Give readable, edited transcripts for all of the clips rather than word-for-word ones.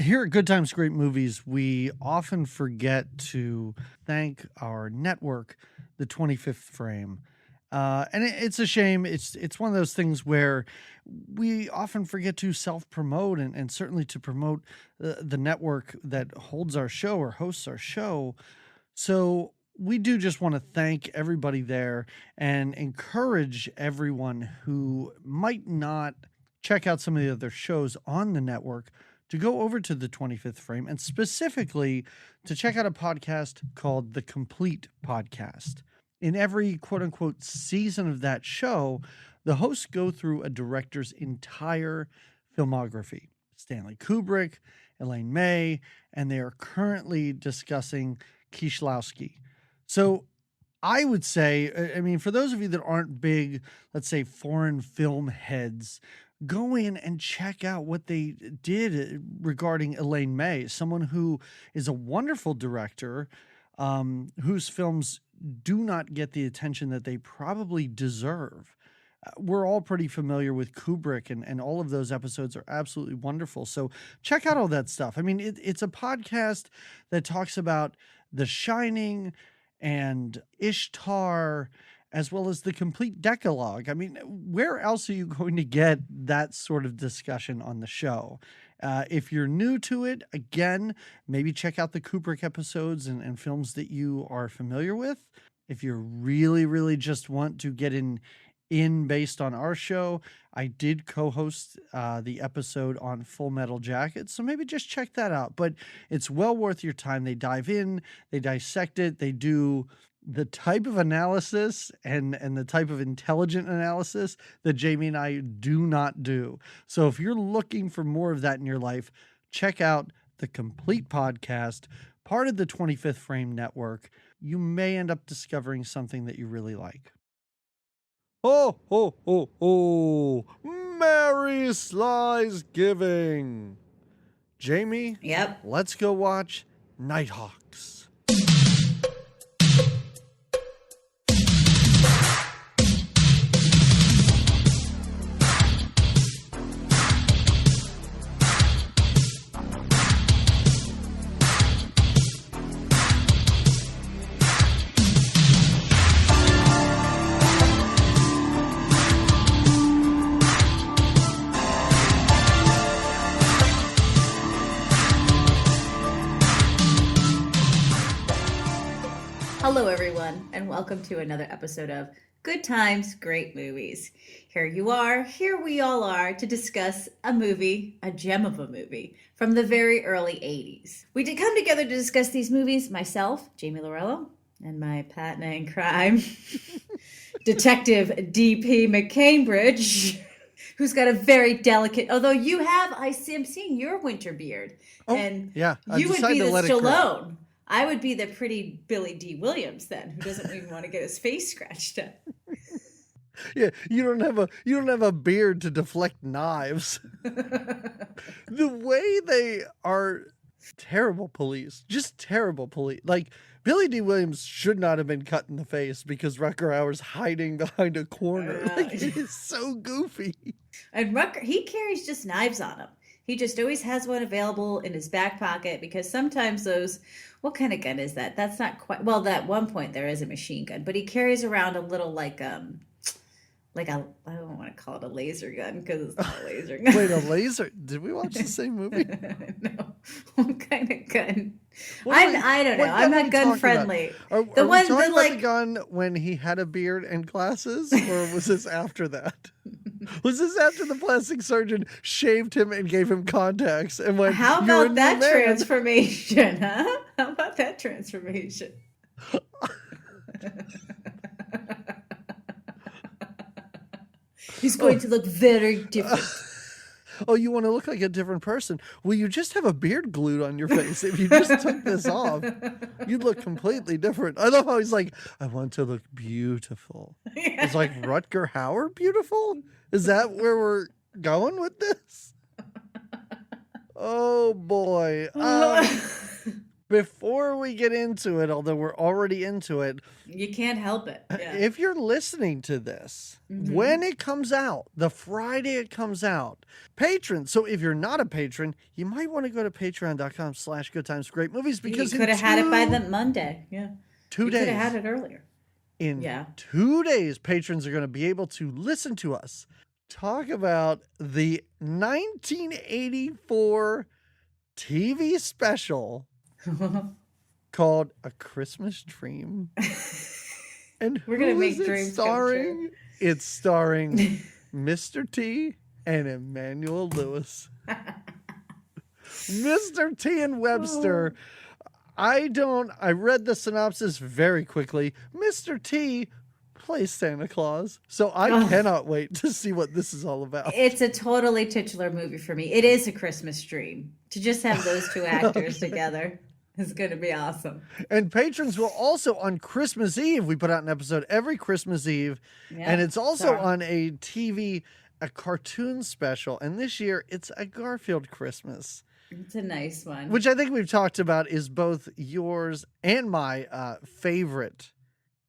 Here at Good Times, Great Movies, we often forget to thank our network, the 25th Frame. And it's a shame. It's one of those things where we often forget to self-promote and certainly to promote the network that holds our show or hosts our show. So we do just want to thank everybody there and encourage everyone who might not check out some of the other shows on the network to go over to the 25th Frame and specifically to check out a podcast called The Complete Podcast. In every quote unquote season of that show, the hosts go through a director's entire filmography. Stanley Kubrick, Elaine May, and they are currently discussing Kieślowski. So I would say, I mean, for those of you that aren't big, let's say, foreign film heads, go in and check out what they did regarding Elaine May, someone who is a wonderful director, whose films do not get the attention that they probably deserve. We're all pretty familiar with Kubrick, and all of those episodes are absolutely wonderful. So check out all that stuff. I mean, it's a podcast that talks about The Shining and Ishtar, as well as the complete Decalogue. I mean, where else are you going to get that sort of discussion on the show? If you're new to it, again, maybe check out the Kubrick episodes and films that you are familiar with. If you really, really just want to get in based on our show, I did co-host the episode on Full Metal Jacket, so maybe just check that out. But it's well worth your time. They dive in, they dissect it, they do the type of analysis and the type of intelligent analysis that Jamie and I do not do. So if you're looking for more of that in your life, check out The Complete Podcast, part of the 25th Frame Network. You may end up discovering something that you really like. Ho, ho, ho, ho. Merry Sly's Giving. Jamie? Yep. Let's go watch Nighthawks. Hello, everyone, and welcome to another episode of Good Times, Great Movies. Here you are, here we all are, to discuss a movie, a gem of a movie, from the very early 80s. We did come together to discuss these movies, myself, Jamie Lorello, and my partner in crime, Detective D.P. McCambridge, who's got a very delicate, although you have, I'm seeing your winter beard. Oh, and yeah. You would be the Stallone. I would be the pretty Billy D. Williams then, who doesn't even want to get his face scratched up. Yeah, you don't have a beard to deflect knives. The way they are terrible police, just terrible police. Like Billy D. Williams should not have been cut in the face because Rutger Hauer's hiding behind a corner. Like he's so goofy. And Rutger, he carries just knives on him. He just always has one available in his back pocket because sometimes those, what kind of gun is that? That's not quite, well, at one point there is a machine gun, but he carries around a little like a, I don't want to call it a laser gun because it's not a laser gun. Wait, a laser? Did we watch the same movie? No. What kind of gun? I don't know. I'm not gun friendly. Are we talking about the gun when he had a beard and glasses, or was this after that? Was this after the plastic surgeon shaved him and gave him contacts and went, how about that transformation, huh? How about that transformation? He's going to look very different. Oh, you want to look like a different person? Well, you just have a beard glued on your face. If you just took this off, you'd look completely different. I love how he's like, I want to look beautiful. Yeah. It's like Rutger Hauer beautiful? Is that where we're going with this? Oh, boy. before we get into it, although we're already into it, You can't help it. Yeah. if you're listening to this, when it comes out, the Friday it comes out, patrons. So if you're not a patron, you might want to go to patreon.com/goodtimesgreatmovies because you could have had it by the Monday. Yeah. 2 You days. could have had it earlier. In 2 days, patrons are going to be able to listen to us talk about the 1984 TV special called A Christmas Dream. And We're going to who make is it dreams starring? come true. It's starring Mr. T and Emmanuel Lewis. Mr. T and Webster. I read the synopsis very quickly. Mr. T plays Santa Claus. So I cannot wait to see what this is all about. It's a totally titular movie for me. It is a Christmas dream. To just have those two actors together is going to be awesome. And patrons will also, on Christmas Eve, we put out an episode every Christmas Eve. Yeah, And it's also on a cartoon special. And this year, it's a Garfield Christmas. It's a nice one. Which I think we've talked about is both yours and my favorite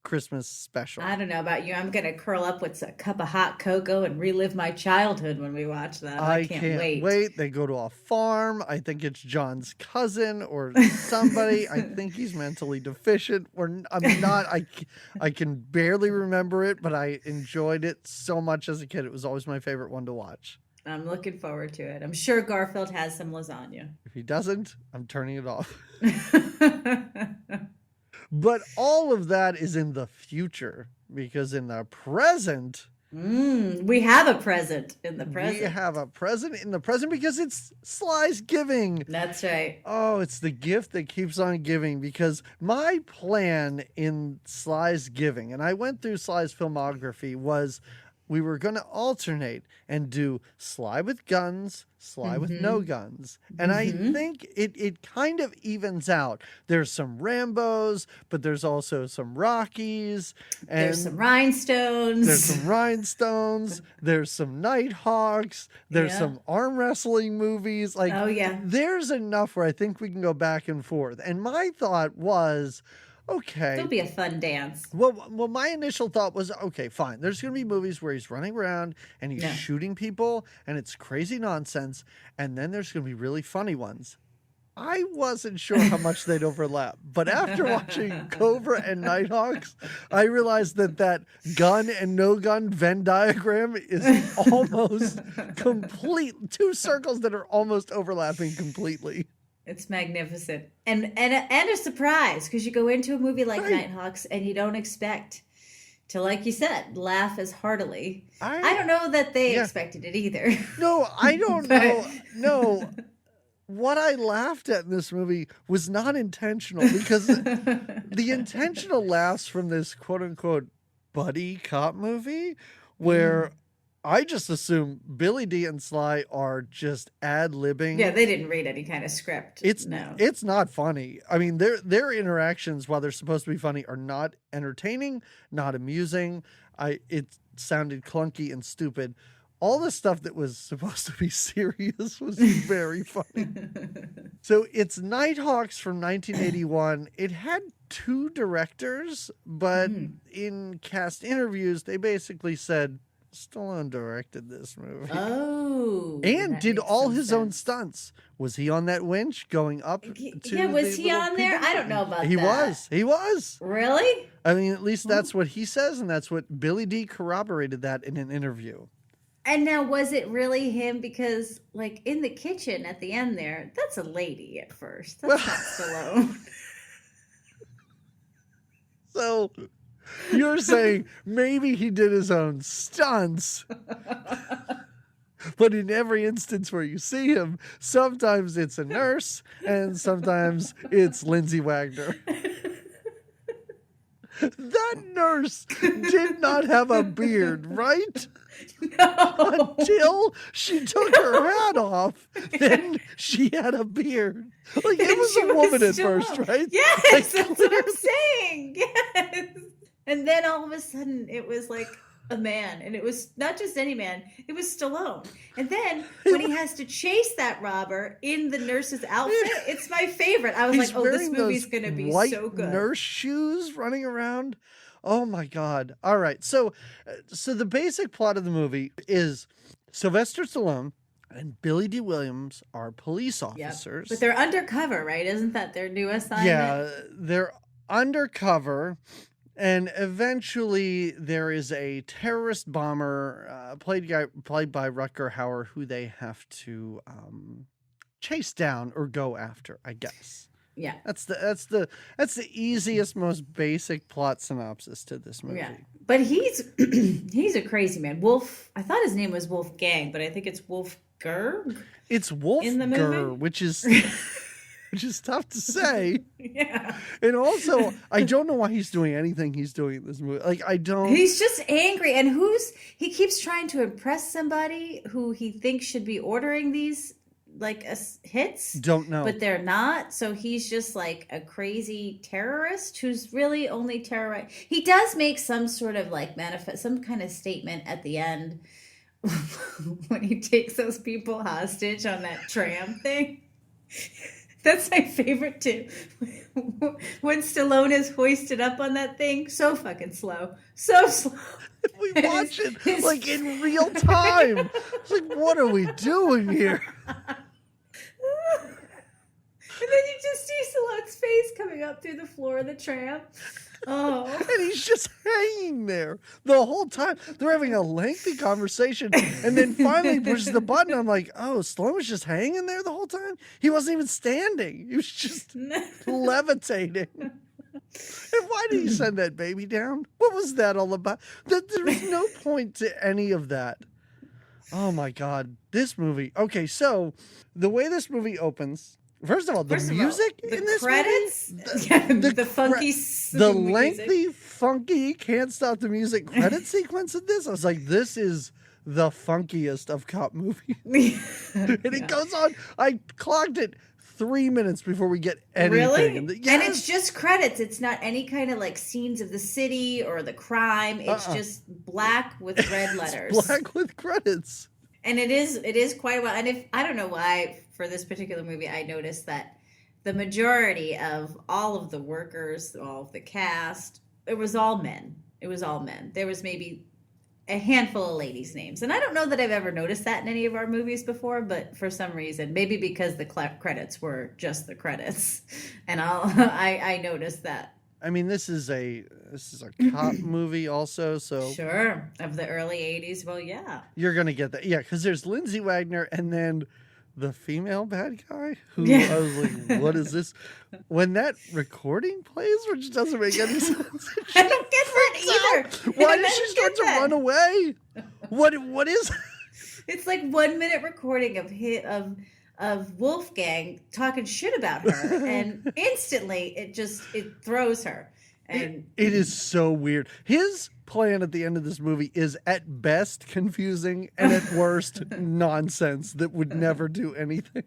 Christmas special. I don't know about you. I'm going to curl up with a cup of hot cocoa and relive my childhood when we watch that. I can't wait. They go to a farm. I think it's John's cousin or somebody. I think he's mentally deficient. I can barely remember it, but I enjoyed it so much as a kid. It was always my favorite one to watch. I'm looking forward to it. I'm sure Garfield has some lasagna. If he doesn't, I'm turning it off. But all of that is in the future, because in the present... we have a present in the present. We have a present in the present because it's Sly's giving. That's right. Oh, it's the gift that keeps on giving, because my plan in Sly's giving, and I went through Sly's filmography, was we were going to alternate and do Sly with guns, Sly with no guns. And I think it kind of evens out. There's some Rambos, but there's also some Rockies. And there's some rhinestones. There's some Nighthawks. There's some arm wrestling movies. There's enough where I think we can go back and forth. And my thought was, okay. It'll be a fun dance. Well, my initial thought was, okay, fine. There's going to be movies where he's running around and he's shooting people and it's crazy nonsense. And then there's going to be really funny ones. I wasn't sure how much they'd overlap. But after watching Cobra and Nighthawks, I realized that gun and no gun Venn diagram is almost complete. Two circles that are almost overlapping completely. It's magnificent. And a surprise, because you go into a movie like Nighthawks and you don't expect to, like you said, laugh as heartily. I don't know that they expected it either. No, I don't know. No. What I laughed at in this movie was not intentional, because the intentional laughs from this quote unquote buddy cop movie where I just assume Billy D and Sly are just ad-libbing. Yeah, they didn't read any kind of script. It's not funny. I mean, their interactions, while they're supposed to be funny, are not entertaining, not amusing. It sounded clunky and stupid. All the stuff that was supposed to be serious was very funny. So it's Nighthawks from 1981. It had two directors, but in cast interviews, they basically said, Stallone directed this movie. Oh. And did all his own stunts. Was he on that winch going up to was he on there? I don't know about that. He was. Really? I mean, at least that's what he says, and that's what Billy D corroborated that in an interview. And now, was it really him? Because, like, in the kitchen at the end there, that's a lady at first. That's not Stallone. So... You're saying maybe he did his own stunts, but in every instance where you see him, sometimes it's a nurse and sometimes it's Lindsay Wagner. That nurse did not have a beard, right? No. Until she took her hat off, then she had a beard. Like, it was a woman at first, right? Yes, that's what I'm saying. Yes. And then all of a sudden, it was like a man, and it was not just any man, it was Stallone. And then when he has to chase that robber in the nurse's outfit, it's my favorite. I was He's like, oh, this wearing movie's those gonna be white so good. nurse shoes running around. Oh my God. All right. So the basic plot of the movie is Sylvester Stallone and Billy D. Williams are police officers. But they're undercover, right? Isn't that their new assignment? Yeah, they're undercover, and eventually there is a terrorist bomber played by Rutger Hauer who they have to chase down or go after, I guess. Yeah. That's the easiest, most basic plot synopsis to this movie. Yeah. But he's he's a crazy man. Wolf, I thought his name was Wolfgang, but I think it's Wolfgang. It's in the movie? Wolfger, which is tough to say. Yeah. And also, I don't know why he's doing anything he's doing in this movie. Like, I don't. He's just angry, and he keeps trying to impress somebody who he thinks should be ordering these hits. Don't know. But they're not. So he's just like a crazy terrorist who's really only terrorized. He does make some sort of some kind of statement at the end when he takes those people hostage on that tram thing. That's my favorite too. When Stallone is hoisted up on that thing, so fucking slow. So slow. We watch it in real time. It's like, what are we doing here? And then you just see Stallone's face coming up through the floor of the tram. Oh. And he's just hanging there the whole time. They're having a lengthy conversation, and then finally pushes the button. I'm like, oh, Stallone was just hanging there the whole time? He wasn't even standing. He was just levitating. And why did he send that baby down? What was that all about? There was no point to any of that. Oh my God. This movie. Okay, so the way this movie opens, first of all, the music in this credits? movie, the funky, the lengthy, funky, can't stop the music credit sequence of this. I was like, this is the funkiest of cop movies. And it goes on. I clocked it 3 minutes before we get anything. Really? Yes. And it's just credits. It's not any kind of scenes of the city or the crime. It's just black with red letters. Black with credits. And it is quite well. And I don't know why for this particular movie I noticed that the majority of all of the workers, all of the cast, it was all men. It was all men. There was maybe a handful of ladies' names. And I don't know that I've ever noticed that in any of our movies before, but for some reason, maybe because the credits were just the credits. And I noticed that. I mean, this is a cop movie also, so sure, of the early 80s. Well, yeah. You're going to get that. Yeah, cuz there's Lindsay Wagner and then the female bad guy who I was like, what is this? When that recording plays, which doesn't make any sense. I don't get that either. Why did she start to run away? What is It's like 1 minute recording of Wolfgang talking shit about her, and instantly it throws her. And it is so weird. His plan at the end of this movie is at best confusing and at worst nonsense that would never do anything.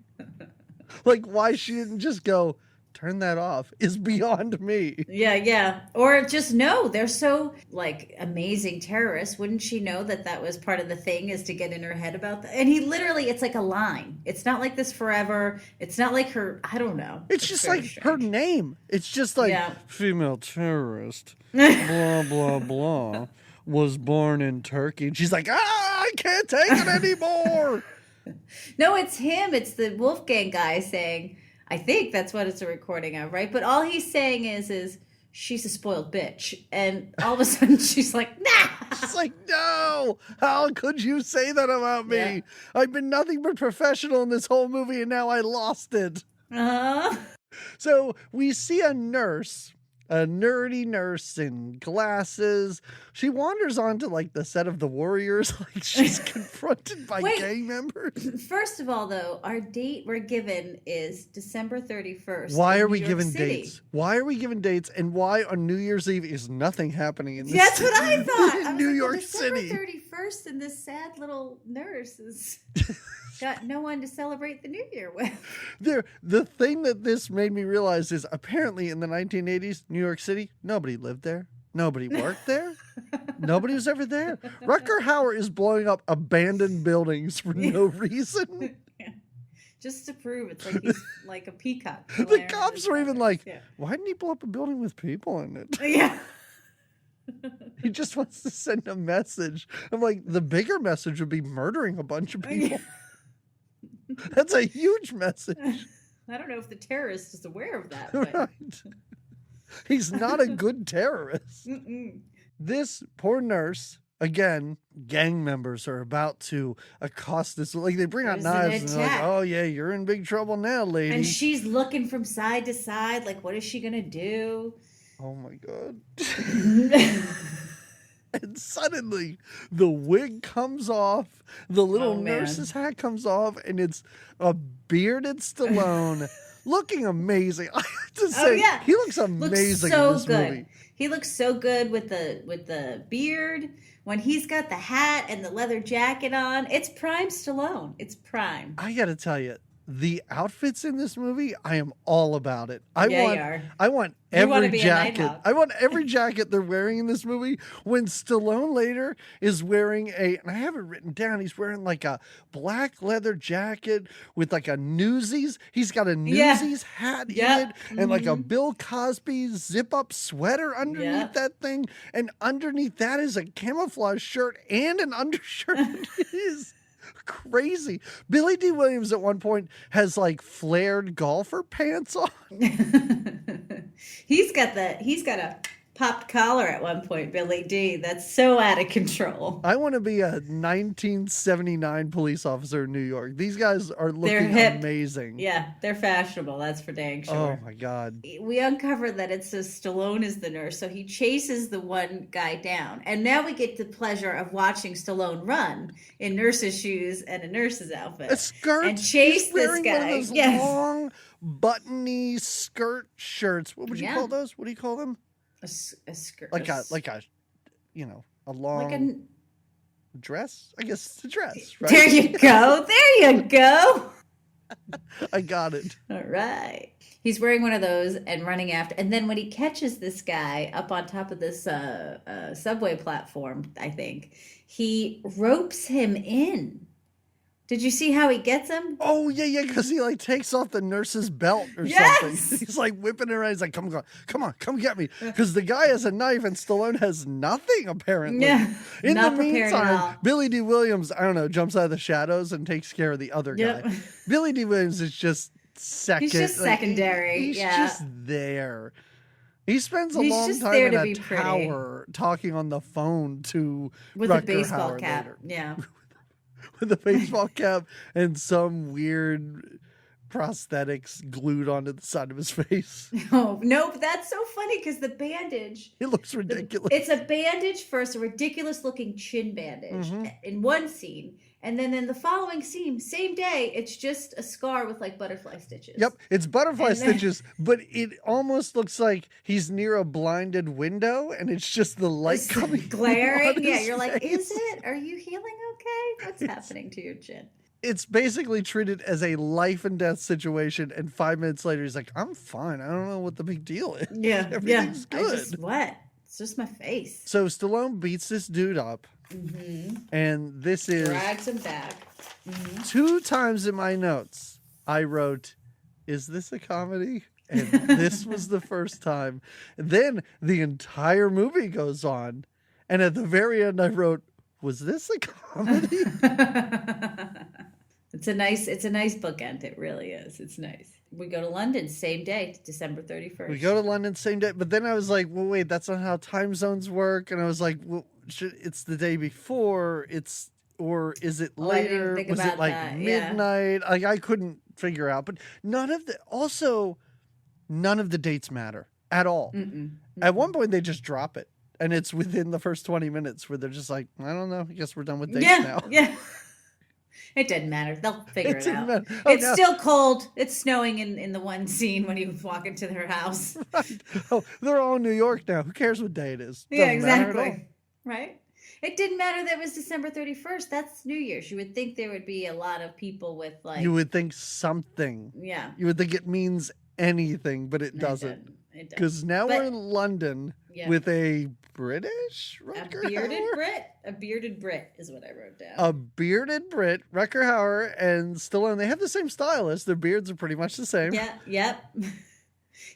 Like, why she didn't just go, turn that off is beyond me. Yeah. Or just no, they're so amazing terrorists. Wouldn't she know that was part of the thing, is to get in her head about that? And he literally, it's like a line. It's not like this forever. It's not like her, I don't know. It's just like strange. Her name. It's just like female terrorist, blah, blah, blah, was born in Turkey. And she's like, I can't take it anymore. No, it's him. It's the Wolfgang guy saying, I think that's what it's a recording of, right? But all he's saying is she's a spoiled bitch. And all of a sudden she's like, nah! She's like, no! How could you say that about me? Yeah. I've been nothing but professional in this whole movie and now I lost it. Uh-huh. So we see a nurse, a nerdy nurse in glasses. She wanders onto the set of The Warriors. She's confronted by gang members. First of all, though, our date we're given is December 31st. Why are we given dates? Why are we given dates? And why on New Year's Eve is nothing happening in this That's city? What I thought. In New York City. December 31st, and this sad little nurse is got no one to celebrate the New Year with. The thing that this made me realize is apparently in the 1980s, New York City, nobody lived there. Nobody worked there. Nobody was ever there. Rutger Hauer is blowing up abandoned buildings for no reason. Yeah. Just to prove it's like he's like a peacock. The cops were even like, why didn't he blow up a building with people in it? Yeah. He just wants to send a message. I'm like, the bigger message would be murdering a bunch of people. That's a huge message. I don't know if the terrorist is aware of that. But... Right. He's not a good terrorist. This poor nurse, again, gang members are about to accost this. Like, they bring out knives and they're like, oh, yeah, you're in big trouble now, lady. And she's looking from side to side. Like, what is she going to do? Oh, my God. And suddenly, the wig comes off, the little nurse's hat comes off, and it's a bearded Stallone looking amazing. I have to say, he looks amazing in this movie. He looks so good with the beard. When he's got the hat and the leather jacket on, it's prime Stallone. It's prime. I got to tell you, the outfits in this movie, I am all about it. I want every jacket. I want every jacket they're wearing in this movie. When Stallone later is wearing and I have it written down, he's wearing like a black leather jacket with like a Newsies. He's got a Newsies hat in it and like a Bill Cosby zip up sweater underneath that thing. And underneath that is a camouflage shirt and an undershirt. It is crazy. Billy D. Williams at one point has like flared golfer pants on. He's got a popped collar at one point, Billy D. That's so out of control. I want to be a 1979 police officer in New York. These guys are looking amazing. Yeah, they're fashionable. That's for dang sure. Oh my God. We uncovered that it says Stallone is the nurse, so he chases the one guy down. And now we get the pleasure of watching Stallone run in nurse's shoes and a nurse's outfit. A skirt. And chase this guy. One of those long, buttony skirt shirts. What would you call those? What do you call them? A skirt. Like a a long dress? I guess it's a dress, right? There you go. There you go. I got it. All right. He's wearing one of those and running after. And then when he catches this guy up on top of this subway platform, I think, he ropes him in. Did you see how he gets him? Oh, yeah, because he like takes off the nurse's belt or something. He's like whipping it around. He's like, come on, come get me. Because the guy has a knife and Stallone has nothing, apparently. Yeah, in the meantime, Billy D. Williams, I don't know, jumps out of the shadows and takes care of the other guy. Billy D. Williams is just second. He's just secondary. He's just there. He spends a long time in a tower talking on the phone to with Rutger a baseball Hauer cap. later. Yeah. With a baseball cap and some weird prosthetics glued onto the side of his face. Oh, no, that's so funny because the bandage. It looks ridiculous. It's a bandage first, a ridiculous looking chin bandage in one scene. And then in the following scene, same day, it's just a scar with like butterfly stitches. Yep, it's butterfly stitches, but it almost looks like he's near a blinded window and it's just the light coming glaring. Yeah, you're face. like, is it? Are you healing okay? What's happening to your chin? It's basically treated as a life and death situation, and 5 minutes later he's like, I'm fine. I don't know what the big deal is. Yeah, everything's good. What? It's just my face. So Stallone beats this dude up. And this is drags him back. 2 times in my notes I wrote, is this a comedy? And this was the first time. And then the entire movie goes on, and at the very end I wrote, was this a comedy? It's a nice bookend. It really is. It's nice. We go to London same day, December 31st. We go to London same day, but then I was like, well, wait, that's not how time zones work. And I was like, well, it's the day before, or is it later? Was it like midnight? Like I couldn't figure out, but none of the dates matter at all. At one point they just drop it, and it's within the first 20 minutes where they're just like, I don't know, I guess we're done with dates now. Yeah. It doesn't matter. They'll figure it out. It's still cold. It's snowing in the one scene when you walk into their house. Right. Oh, they're all in New York now. Who cares what day it is? Yeah, exactly. Right? It didn't matter that it was December 31st. That's New Year's. You would think there would be a lot of people with like... You would think something. Yeah. You would think it means anything, but it doesn't. It does. Because now we're in But London yeah, with a British a Rutger bearded Hauer? Brit, a bearded Brit is what I wrote A down. bearded Brit, Rutger Hauer, and Stallone. They have the same stylist. Their beards are pretty much the same. Yeah, yep.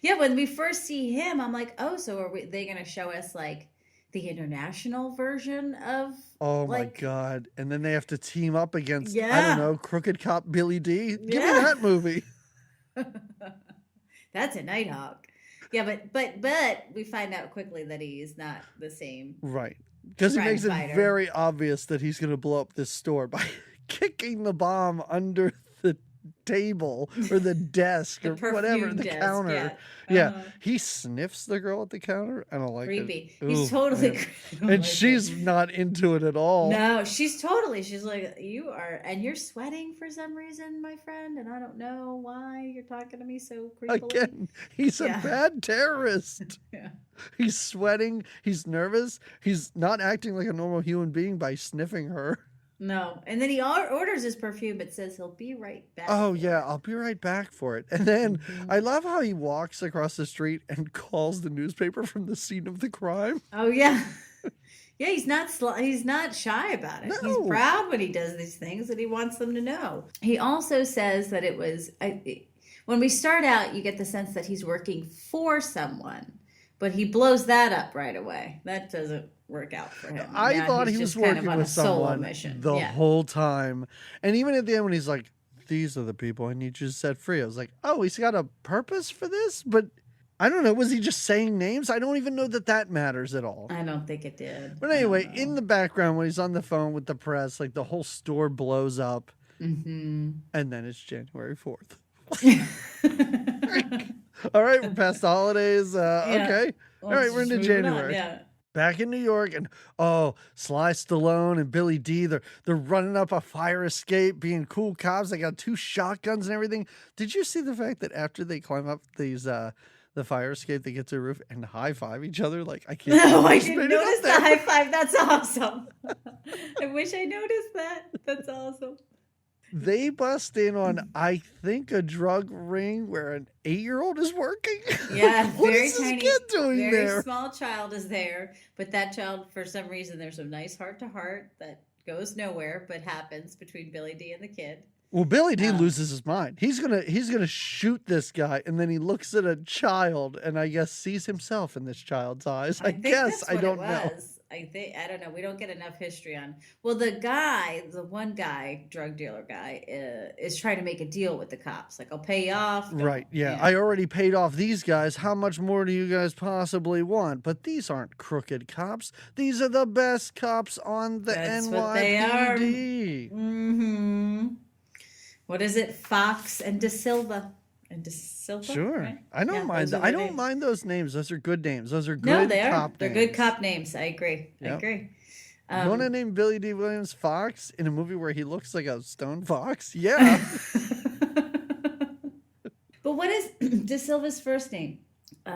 Yeah, when we first see him, I'm like, oh, so they going to show us like the international version of Oh my like, God. And then they have to team up against, I don't yeah, know, Crooked Cop Billy D. Give me yeah. that movie. That's a Nighthawk. Yeah, but we find out quickly that he is not the same Right. Because he crime makes it fighter. very obvious that he's going to blow up this store by kicking the bomb under the table or the desk The or whatever, perfume the desk, counter. yeah. Yeah. Uh-huh. He sniffs the girl at the counter. I don't like it. Creepy. He's Ooh, totally man. I don't And like it. she's not into it at all. No, she's like, you are, and you're sweating for some reason, my friend, and I don't know why you're talking to me so creepily. Again, he's a Yeah. bad terrorist. Yeah. He's sweating. He's nervous. He's not acting like a normal human being by sniffing her. No. And then he orders his perfume, but says he'll be right back Oh, for yeah, it. I'll be right back for it. And then Mhm. I love how he walks across the street and calls the newspaper from the scene of the crime. Oh, yeah. Yeah, he's not shy about it. He's No. proud when he does these things and he wants them to know. He also says that it was when we start out, you get the sense that he's working for someone, but he blows that up right away. That doesn't work out for him. I Now thought he's he was just kind of working on with a solo someone mission. the Yeah. whole time. And even at the end when he's like, these are the people I need you to set free. I was like, oh, he's got a purpose for this? But I don't know. Was he just saying names? I don't even know that matters at all. I don't think it did. But anyway, in the background, when he's on the phone with the press, like the whole store blows up. Mm-hmm. And then it's January 4th. All right, we're past the holidays. Okay. Well, All right, we're into January. Yeah. Back in New York, and Sly Stallone and Billy D, they're running up a fire escape, being cool cops. They got 2 shotguns and everything. Did you see the fact that after they climb up these the fire escape, they get to the roof and high five each other? Like, I can't. No, I just made didn't it up notice the there. high five. That's awesome. I wish I noticed that. That's awesome. They bust in on, I think, a drug ring where an 8-year-old is working. Yeah, What very is this tiny, kid doing very there? small child is there, but that child, for some reason, there's a nice heart to heart that goes nowhere, but happens between Billy D and the kid. Well, Billy D Um, loses his mind. He's gonna shoot this guy, and then he looks at a child, and I guess sees himself in this child's eyes. I think guess that's I what don't it know. was. I don't know. We don't get enough history on. Well, the one guy, drug dealer guy, is trying to make a deal with the cops. Like, I'll pay you off. Right? Yeah, I already paid off these guys. How much more do you guys possibly want? But these aren't crooked cops. These are the best cops on the That's what they are. NYPD. Mm-hmm. What is it? Fox and De Silva. And De Silva? Sure, Right? I don't Yeah, mind. those are I their don't names. mind those names. Those are good names. Those are good No, they are. cop They're names. good cop names. I agree. I Yep. agree. You want to name Billy D. Williams Fox in a movie where he looks like a stone fox? Yeah. But what is De Silva's first name? Oh,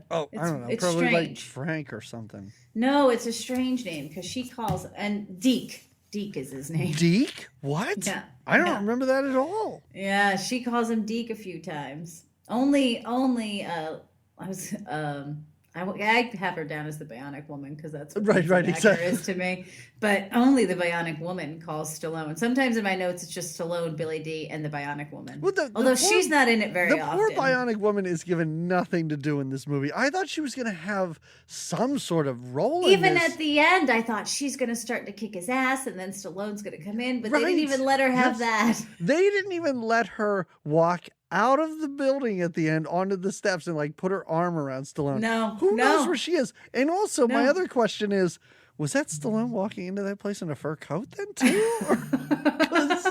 I don't know. It's Probably like strange. Frank or something. No, it's a strange name because she calls, and Deke. Deke is his name. Deke? What? Yeah. I don't Yeah. remember that at all. Yeah, she calls him Deke a few times. Only I have her down as the Bionic Woman because that's what Right, the right, actor exactly. is to me. But only the Bionic Woman calls Stallone. Sometimes in my notes it's just Stallone, Billy D, and the Bionic Woman. Well, Although she's not in it very The often. poor Bionic Woman is given nothing to do in this movie. I thought she was going to have some sort of role in Even this. at the end, I thought she's going to start to kick his ass, and then Stallone's going to come in. But they Right. didn't even let her have Yes. that. They didn't even let her walk out of the building at the end onto the steps and like put her arm around Stallone. No, Who no. knows where she is? And also, my No. other question is, was that Stallone walking into that place in a fur coat then too? Or- 'cause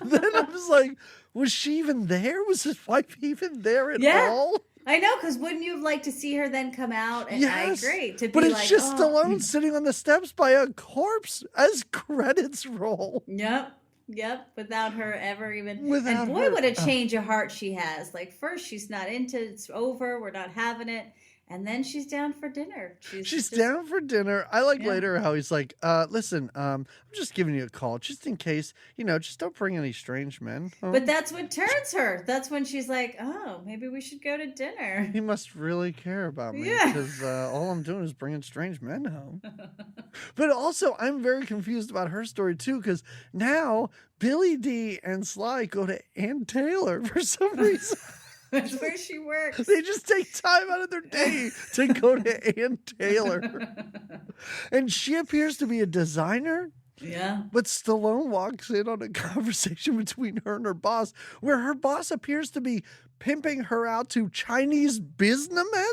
then I was like, was she even there? Was his wife even there at Yeah. all? I know, because wouldn't you have liked to see her then come out? And Yes. I agree. To be But it's like, just oh. Stallone sitting on the steps by a corpse as credits roll. Yep. Without her ever even. Without and boy, her- what a change of heart she has. Like, first, she's not into it's over. We're not having it. And then she's down for dinner. She's down for dinner. I like Yeah. later how he's like, listen, I'm just giving you a call just in case, just don't bring any strange men home. But that's what turns her. That's when she's like, oh, maybe we should go to dinner. He must really care about me Yeah. because all I'm doing is bringing strange men home. But also, I'm very confused about her story too, because now Billy D and Sly go to Ann Taylor for some reason. That's where she works. They just take time out of their day to go to Ann Taylor. And she appears to be a designer. Yeah. But Stallone walks in on a conversation between her and her boss, where her boss appears to be pimping her out to Chinese businessmen,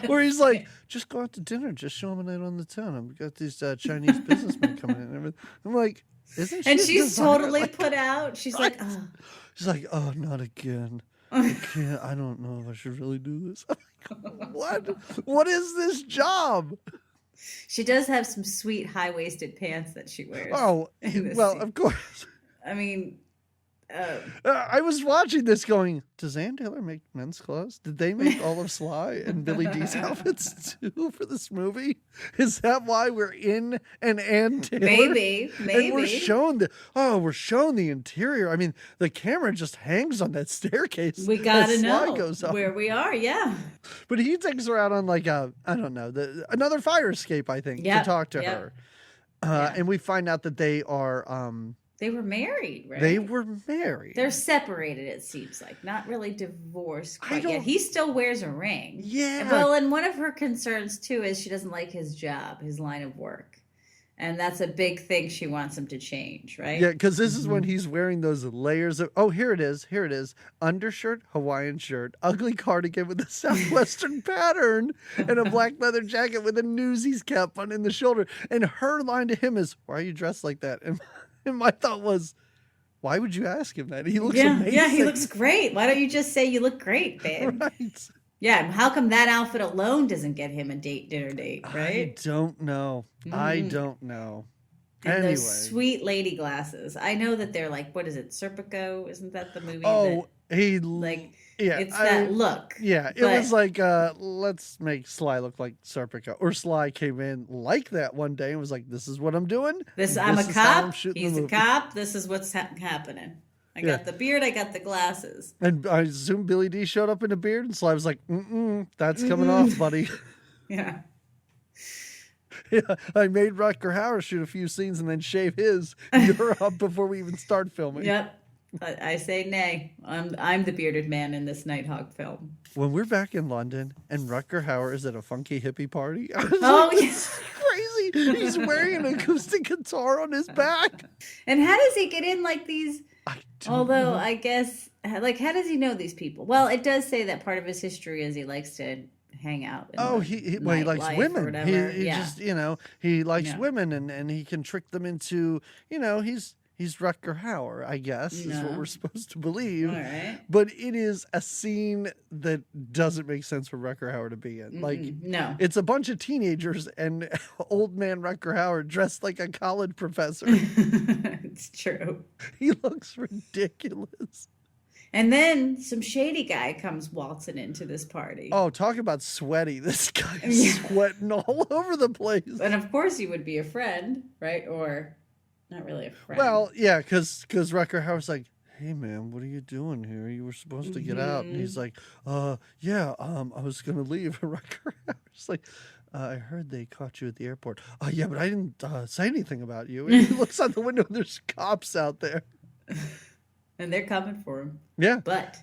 where he's like, just go out to dinner, just show them a night on the town. I've got these Chinese businessmen coming in and everything. I'm like, isn't she? And she's totally like, put out. She's like, oh. She's like, oh, not again. I can't. I don't know if I should really do this. What? What is this job? She does have some sweet high-waisted pants that she wears. Oh, well, scene. of course. I mean, I was watching this going, does Ann Taylor make men's clothes? Did they make all of Sly and Billy D's outfits too for this movie? Is that why we're in an Ann Taylor? Maybe. And we're shown the interior. I mean, the camera just hangs on that staircase. We gotta know goes up. where we are, yeah. But he takes her out on like another fire escape, I think, to talk to her. And we find out that they are they were married, right? They were married. They're separated, it seems like. Not really divorced quite yet. He still wears a ring. Yeah. Well, and one of her concerns, too, is she doesn't like his job, his line of work. And that's a big thing she wants him to change, right? Yeah, because this is when he's wearing those layers of... Oh, here it is. Undershirt, Hawaiian shirt, ugly cardigan with a Southwestern pattern, and a black leather jacket with a Newsies cap on in the shoulder. And her line to him is, why are you dressed like that? And my thought was, why would you ask him that? He looks amazing. Yeah, he looks great. Why don't you just say you look great, babe? Right. Yeah, how come that outfit alone doesn't get him a dinner date, right? I don't know. I don't know. And anyway. those sweet lady glasses. I know that they're like, what is it, Serpico? Isn't that the movie? It's that look. Yeah, it was like, let's make Sly look like Serpico. Or Sly came in like that one day and was like, this is what I'm doing. I'm a cop. He's a cop. This is what's happening. I got the beard. I got the glasses. And I assume Billy D showed up in a beard, and Sly was like, that's coming off, buddy. Yeah. Yeah, I made Rutger Hauer shoot a few scenes and then shave his. You're up before we even start filming. Yep. I say nay. I'm the bearded man in this Nighthawk film. When we're back in London and Rutger Hauer is at a funky hippie party, I was yes. Crazy. He's wearing an acoustic guitar on his back. And how does he get in like these? Know. I guess, like, how does he know these people? Well, it does say that part of his history is he likes to hang out. He likes women. He just, he likes women and he can trick them into, he's Rutger Hauer, I guess, is what we're supposed to believe. All right. But it is a scene that doesn't make sense for Rutger Hauer to be in. No. It's a bunch of teenagers and old man Rutger Hauer dressed like a college professor. It's true. He looks ridiculous. And then some shady guy comes waltzing into this party. Oh, talk about sweaty. This guy is sweating all over the place. And of course he would be a friend, right? Or not really a friend. Well, yeah, because Rutger Hauer's like, hey, man, what are you doing here? You were supposed to get out. And he's like, I was going to leave. And Rutger Hauer's like, I heard they caught you at the airport. Oh, yeah, but I didn't say anything about you. And he looks out the window and there's cops out there. And they're coming for him. Yeah. But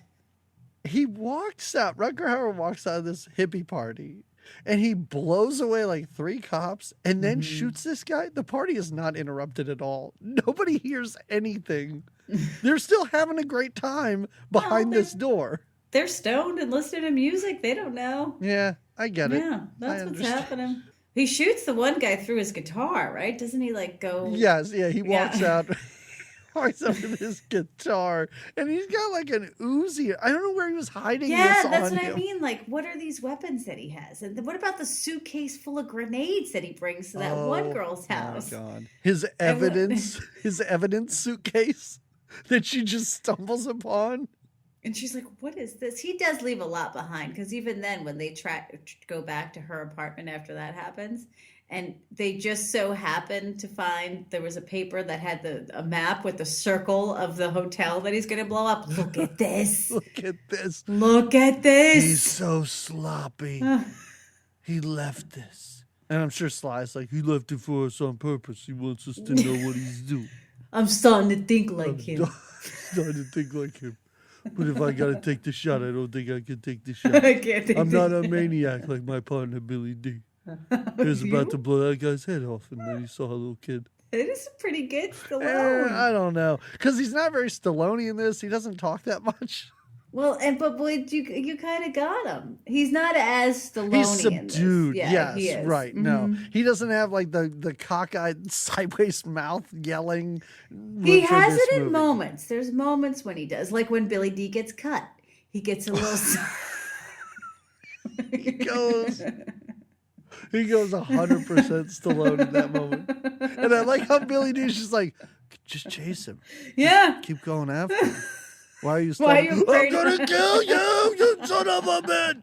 he walks out. Rutger Hauer walks out of this hippie party. And he blows away like 3 cops and then shoots this guy. The party is not interrupted at all. Nobody hears anything. They're still having a great time behind this door. They're stoned and listening to music. They don't know. Yeah, I get it. Yeah, that's what's happening. He shoots the one guy through his guitar, right? Doesn't he go? Yes, yeah, he walks out. Walks up with his guitar, and he's got like an Uzi. I don't know where he was hiding this on him. Yeah, that's what I mean. Like, what are these weapons that he has? And what about the suitcase full of grenades that he brings to that one girl's house? Oh, my God. His evidence suitcase that she just stumbles upon. And she's like, "What is this?" He does leave a lot behind because even then, when they try go back to her apartment after that happens, and they just so happen to find there was a paper that had a map with the circle of the hotel that he's going to blow up. Look at this! Look at this. Look at He's this! so sloppy. He left this. And I'm sure Sly's like, he left it for us on purpose. He wants us to know what he's doing. I'm starting to think like I'm him. starting to think like him. But if I got to take the shot, I don't think I can take the shot. I can't think I'm not a maniac like my partner, Billy D. He was about to blow that guy's head off, and then he saw a little kid. It is pretty good Stallone. I don't know. Because he's not very Stallone in this. He doesn't talk that much. Well, but boy, you kind of got him. He's not as Stallone. He's subdued. Yeah, yes, he is. Right. Mm-hmm. No, he doesn't have like the cockeyed sideways mouth yelling. He has it in moments. There's moments when he does, like when Billy D gets cut. He gets a little. He goes 100% Stallone in that moment, and I like how Billy D's just like, just chase him. Yeah. Keep going after him. Why are you Why are stopping? you afraid I'm of- gonna kill you son of a bitch!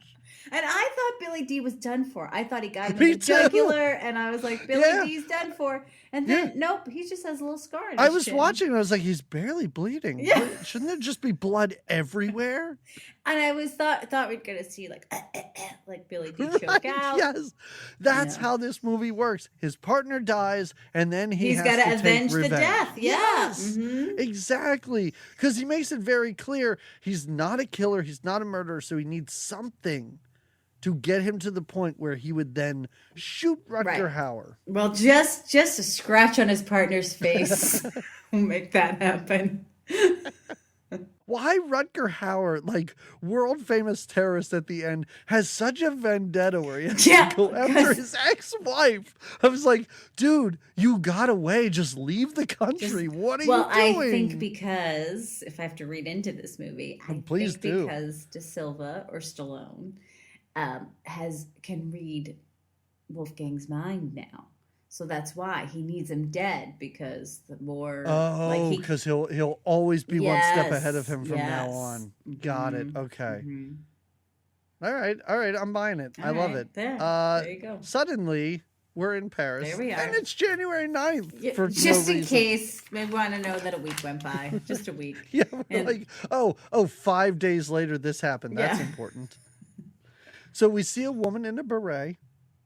And I thought Billy D was done for. I thought he got him Me in the too. jugular, and I was like, Billy Yeah. D's done for. And then nope, he just has a little scar. In I his was chin. watching and I was like, he's barely bleeding. Yeah. Shouldn't there just be blood everywhere? And I was thought we'd gonna see like Billy D choke Right, out. yes. That's Yeah. how this movie works. His partner dies, and then He's has got to to avenge take the revenge. death. Yeah. Yes, Mhm. exactly. Because he makes it very clear he's not a killer, he's not a murderer, so he needs something to get him to the point where he would then shoot Rutger Hauer. Well, just a scratch on his partner's face will make that happen. Why Rutger Hauer, like world famous terrorist at the end, has such a vendetta where he has to go after his ex-wife? I was like, dude, you got away. Just leave the country. What are you doing? Well, I think because if I have to read into this movie, Please do. Because De Silva or Stallone can read Wolfgang's mind now. So that's why he needs him dead, because the more because he'll always be one step ahead of him from now yes. on. Got it. Okay. Mhm. All right. I'm buying it. I love it. There you go. Suddenly, we're in Paris. There we are. And it's January 9th. For just no in reason. case they want to know that a week went by. Just a week. Yeah, we're And- like, 5 days later this happened. That's Yeah. important. So we see a woman in a beret.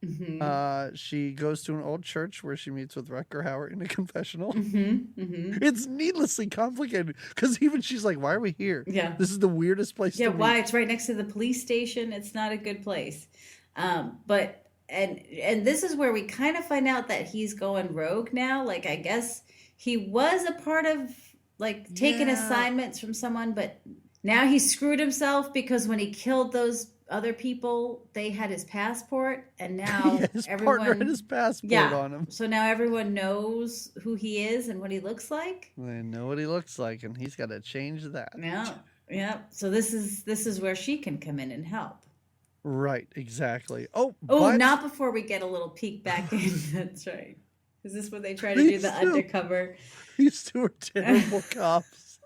Mhm. She goes to an old church where she meets with Rutger Hauer in a confessional. Mhm. Mhm. It's needlessly complicated because even she's like, why are we here? Yeah. This is the weirdest place Yeah, to why? meet. It's right next to the police station. It's not a good place. But this is where we kind of find out that he's going rogue now. Like, I guess he was a part of like taking assignments from someone, but now he screwed himself because when he killed those other people, they had his passport, and now His everyone partner had his passport on him. So now everyone knows who he is and what he looks like. They know what he looks like, and he's got to change that. Yeah. So this is where she can come in and help. Right, exactly. Oh, Not before we get a little peek back in. That's right. Is this where they try to do the undercover? These two are terrible cops.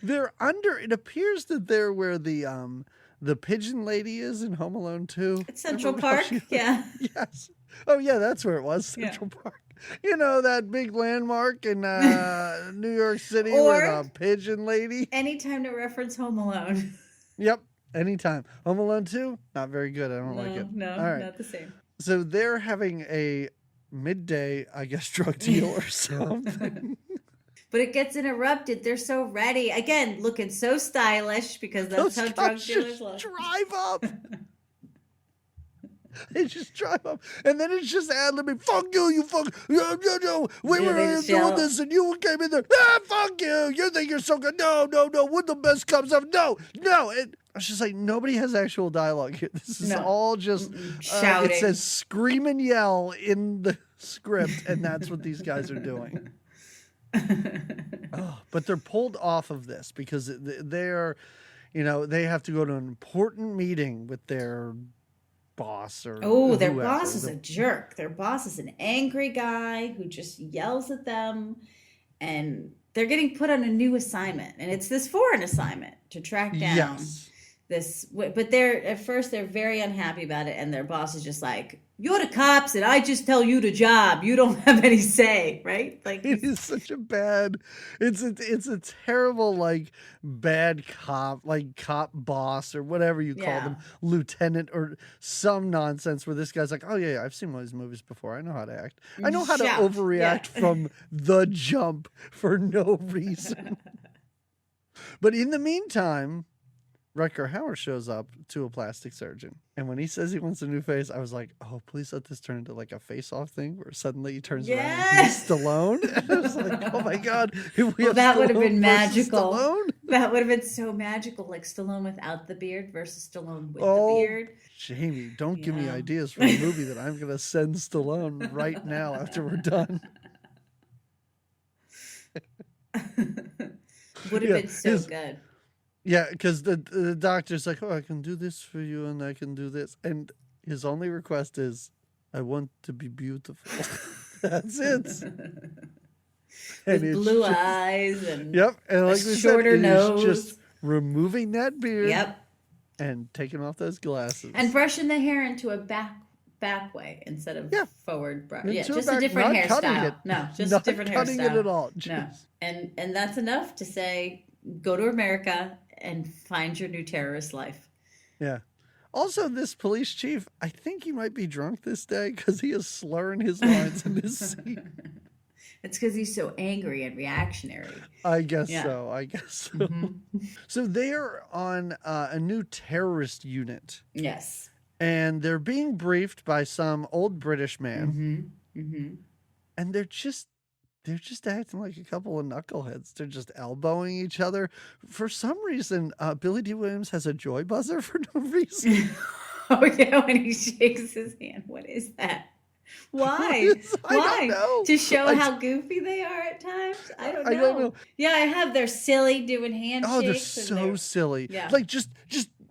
They're under. It appears that they're where the pigeon lady is in Home Alone 2. It's Central Park. Yeah. Yes. Oh yeah, that's where it was. Central Park. You know, that big landmark in New York City with a pigeon lady. Anytime to reference Home Alone. Yep. Anytime. Home Alone 2, not very good. I don't like it. No, all right. not the same. So they're having a midday, I guess, drug deal or something. But it gets interrupted. They're so ready. Again, looking so stylish because that's Those how drug cops dealers just look. drive up. They just drive up. And then it's just ad-libbing. Fuck you, you fuck. No. We were doing this and you came in there. Fuck you. You think you're so good. No. We're the best cops ever. No. I was just like, nobody has actual dialogue here. This is all just shouting. It says scream and yell in the script, and that's what these guys are doing. But they're pulled off of this because they're, they have to go to an important meeting with their boss or their whoever. boss is a jerk. Their boss is an angry guy who just yells at them, and they're getting put on a new assignment, and it's this foreign assignment to track down Yes. this. But they're very unhappy about it, and their boss is just like, "You're the cops, and I just tell you the job. You don't have any say," right? Like It is such a bad, it's a terrible, like, bad cop, like cop boss or whatever you call them, lieutenant or some nonsense where this guy's like, oh yeah, I've seen one of these movies before. I know how to act. I know how to overreact from the jump for no reason. But in the meantime, Rutger Hauer shows up to a plastic surgeon. And when he says he wants a new face, I was like, oh, please let this turn into like a face-off thing where suddenly he turns around and he's Stallone. And I was like, oh my God. That would have been magical. That would have been so magical. Like Stallone without the beard versus Stallone with the beard. Jamie, don't give me ideas for a movie that I'm going to send Stallone right now after we're done. Would have been so good. Yeah, because the doctor's like, oh, I can do this for you and I can do this. And his only request is, I want to be beautiful. That's it. With blue eyes and and like a shorter nose. Just removing that beard. Yep. And taking off those glasses. And brushing the hair into a back way instead of forward brush. Yeah, just a different hairstyle. No, just a different hairstyle. Not cutting it at all. No. And that's enough to say, go to America and find your new terrorist life. Yeah. Also, this police chief, I think he might be drunk this day because he is slurring his lines in his scene. It's because he's so angry and reactionary. I guess so. Mm-hmm. So they are on a new terrorist unit. Yes. And they're being briefed by some old British man. Mm-hmm. Mm-hmm. And they're just acting like a couple of knuckleheads. They're just elbowing each other. For some reason, Billy D. Williams has a joy buzzer for no reason. Oh, yeah, when he shakes his hand. What is that? Why? I don't know. To show how goofy they are at times? I don't know. Yeah, I have. They're silly doing handshakes. Oh, they're so silly. Yeah. Like just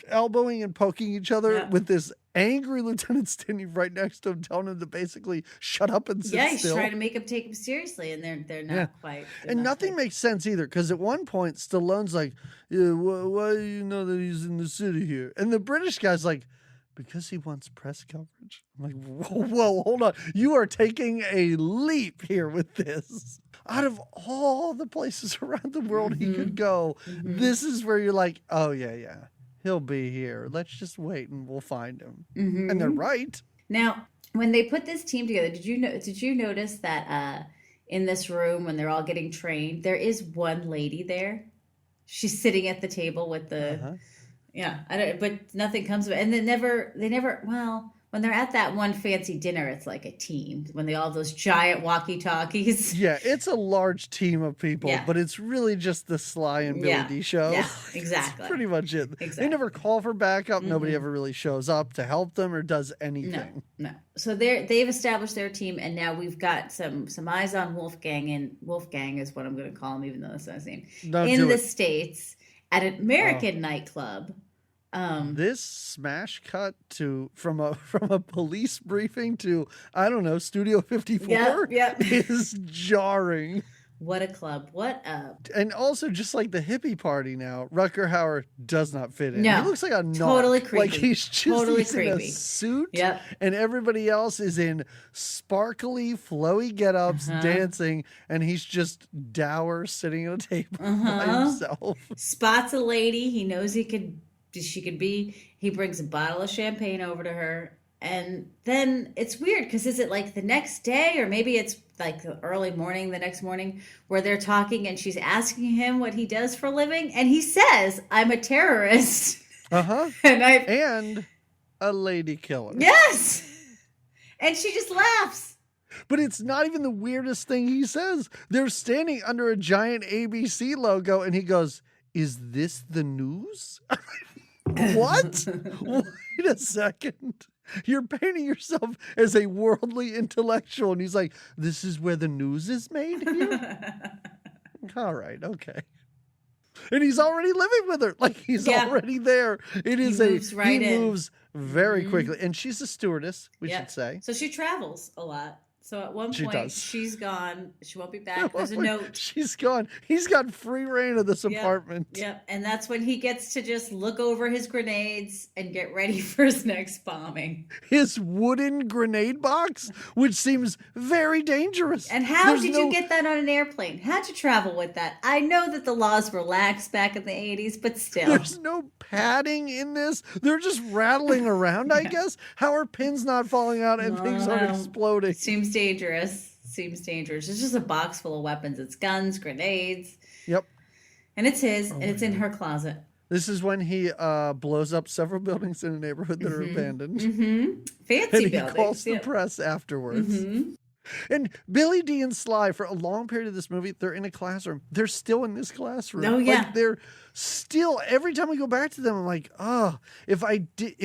elbowing and poking each other with this angry lieutenant standing right next to him, telling him to basically shut up and sit still. Yeah, he's trying to make him take him seriously, and they're not quite. And nothing makes sense either, because at one point, Stallone's like, why do you know that he's in the city here? And the British guy's like, because he wants press coverage. I'm like, whoa, hold on. You are taking a leap here with this. Out of all the places around the world he could go, this is where you're like, oh, yeah. He'll be here. Let's just wait and we'll find him. Mm-hmm. And they're right. Now, when they put this team together, did you notice that in this room when they're all getting trained, there is one lady there? She's sitting at the table with the but nothing comes of it. And they never when they're at that one fancy dinner, it's like a team. When they all have those giant walkie-talkies. Yeah, it's a large team of people, but it's really just the Sly and Billy D show. Yeah, exactly. That's pretty much it. Exactly. They never call for backup. Mm-hmm. Nobody ever really shows up to help them or does anything. No. So they've established their team, and now we've got some eyes on Wolfgang, and Wolfgang is what I'm going to call him, even though that's not his name. In the States at an American nightclub. This smash cut from a police briefing to, I don't know, Studio 54 is jarring. What a club. And also just like the hippie party now, Rutger Hauer does not fit in. No, he looks like a narc. Totally creepy. Like he's in a suit and everybody else is in sparkly, flowy get-ups, dancing, and he's just dour sitting at a table by himself. Spots a lady he knows she could be. He brings a bottle of champagne over to her, and then it's weird because is it like the next day, or maybe it's like the early morning the next morning, where they're talking and she's asking him what he does for a living, and he says, I'm a terrorist. And a lady killer. Yes. And she just laughs. But it's not even the weirdest thing he says. They're standing under a giant ABC logo, and he goes, is this the news? What? Wait a second. You're painting yourself as a worldly intellectual. And he's like, this is where the news is made here? All right, okay. And he's already living with her. Like, he's already there. He moves very quickly. And she's a stewardess, we should say. So she travels a lot. So at one She point, does. she's gone. She won't be back. There's a note. She's gone. He's got free reign of this apartment. Yep. And that's when he gets to just look over his grenades and get ready for his next bombing. His wooden grenade box, which seems very dangerous. And how did you get that on an airplane? How'd you travel with that? I know that the laws were lax back in the 80s, but still. There's no padding in this. They're just rattling around, I guess. How are pins not falling out and things aren't exploding? Seems dangerous. It's just a box full of weapons. It's guns, grenades. Yep. And it's his, and it's in her closet. This is when he blows up several buildings in a neighborhood that are abandoned. Fancy and he buildings. calls the press afterwards. And Billy Dee and Sly, for a long period of this movie, they're in a classroom. They're still in this classroom. Oh, yeah. Like, they're still, every time we go back to them, I'm like, oh, if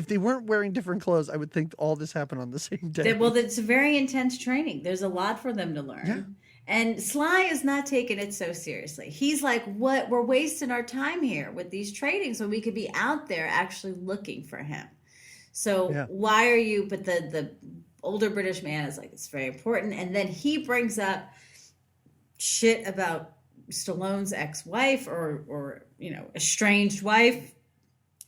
they weren't wearing different clothes, I would think all this happened on the same day. Well, it's a very intense training. There's a lot for them to learn. Yeah. And Sly is not taking it so seriously. He's like, what? We're wasting our time here with these trainings when we could be out there actually looking for him. So why are you, but the older British man is like, it's very important. And then he brings up shit about Stallone's ex-wife or estranged wife.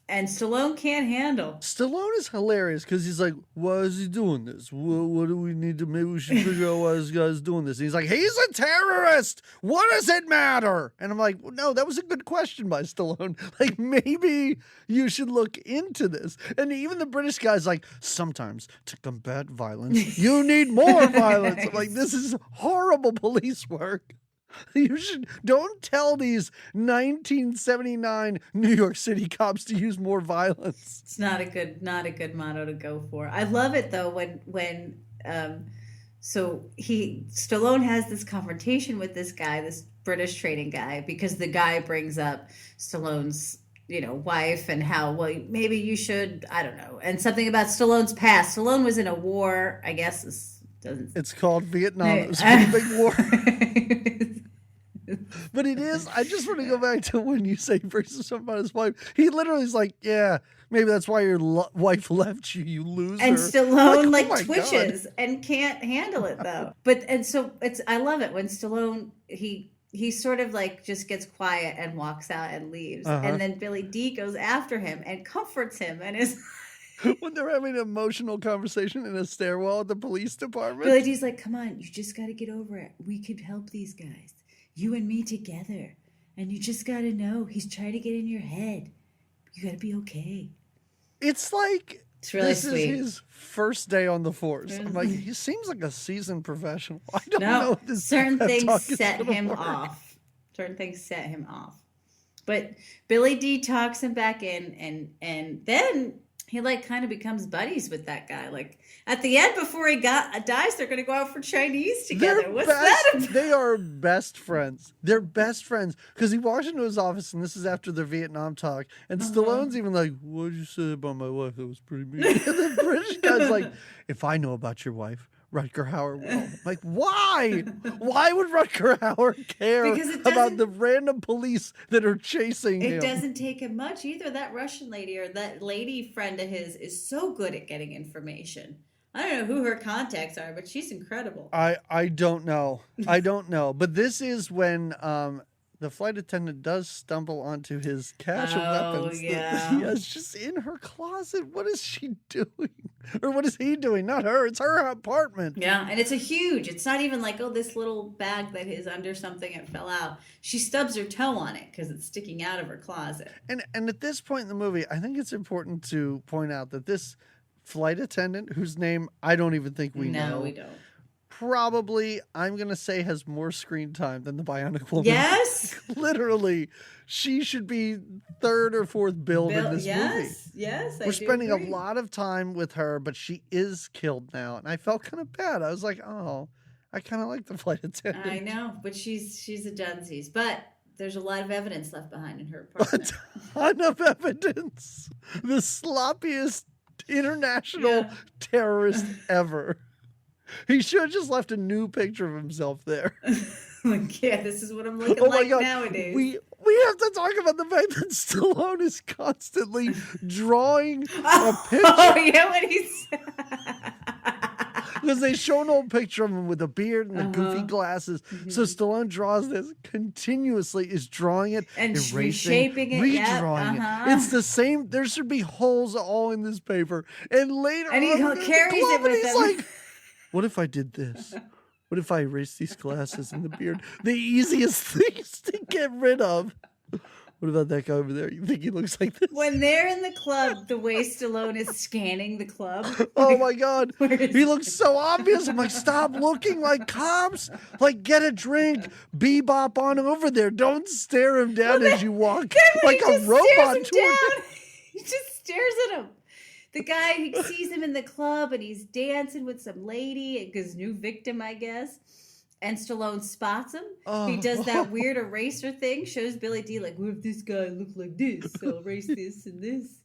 And Stallone can't handle. Stallone is hilarious because he's like, why is he doing this? What do we need to, maybe we should figure out why this guy's doing this. And he's like, he's a terrorist. What does it matter? And I'm like, well, no, that was a good question by Stallone. Like, maybe you should look into this. And even the British guy's like, sometimes to combat violence, you need more violence. I'm like, this is horrible police work. Don't tell these 1979 New York City cops to use more violence. It's not a good motto to go for. I love it though when Stallone has this confrontation with this guy, this British trading guy, because the guy brings up Stallone's wife and how, well, maybe you should, I don't know, and something about Stallone's past. Stallone was in a war, I guess. It's called Vietnam. It was a pretty big war. But it is, I just want to go back to when you say he brings up something about his wife. He literally is like, yeah, maybe that's why your wife left you, you loser. And Stallone oh twitches and can't handle it though. I love it when Stallone, he sort of like just gets quiet and walks out and leaves. And then Billy Dee goes after him and comforts him and is when they're having an emotional conversation in a stairwell at the police department. Billy Dee's like, come on, you just got to get over it. We could help these guys. You and me together. And you just got to know he's trying to get in your head. You got to be okay. It's like it's really this sweet. Is his first day on the force. I'm like, he seems like a seasoned professional. I don't know. Certain things set him off. Certain things set him off. But Billy Dee talks him back in and then he kind of becomes buddies with that guy. Like at the end, before he dies, they're going to go out for Chinese together. What's that about? They are best friends. They're best friends because he walks into his office and this is after their Vietnam talk. And Stallone's even like, "What did you say about my wife? That was pretty mean." And the British guy's like, "If I know about your wife, Rutger Hauer will." I'm like, why? Why would Rutger Hauer care about the random police that are chasing him? It doesn't take him much either. That Russian lady or that lady friend of his is so good at getting information. I don't know who her contacts are, but she's incredible. I don't know. I don't know. But this is when the flight attendant does stumble onto his cache of weapons that he has just in her closet. What is she doing? Or what is he doing? Not her. It's her apartment. Yeah, and it's not even like, this little bag that is under something and fell out. She stubs her toe on it because it's sticking out of her closet. And at this point in the movie, I think it's important to point out that this flight attendant, whose name I don't even think we know. No, we don't. Probably, I'm going to say, has more screen time than the Bionic Woman. Yes. Literally, she should be third or fourth billed in this movie. Yes, We're spending a lot of time with her, but she is killed now. And I felt kind of bad. I was like, oh, I kind of like the flight attendant. I know, but she's a dunsies. But there's a lot of evidence left behind in her apartment. A ton of evidence. The sloppiest international terrorist ever. He should have just left a new picture of himself there. This is what I'm looking like nowadays. We have to talk about the fact that Stallone is constantly drawing a picture. Oh, yeah, what he said. because they show an old picture of him with a beard and the goofy glasses. So Mhm. Stallone draws this continuously, is drawing it, And erasing, reshaping it. Yep. redrawing it. Uh-huh. It's the same. There should be holes all in this paper. And later And he on, the carries it glove, and with he's him. like, what if I did this? What if I erased these glasses and the beard? The easiest things to get rid of. What about that guy over there? You think he looks like this? When they're in the club, the way Stallone is scanning the club. Oh my God. Where is He looks so obvious. I'm like, stop looking like cops. Like, get a drink. Bebop on over there. Don't stare him down as you walk Then when like he a just robot stares him toward down, he just stares at him. The guy, he sees him in the club and he's dancing with some lady, his new victim, I guess. And Stallone spots him. He does that weird eraser thing, shows Billy D, like, what if this guy looked like this? So I'll erase this and this.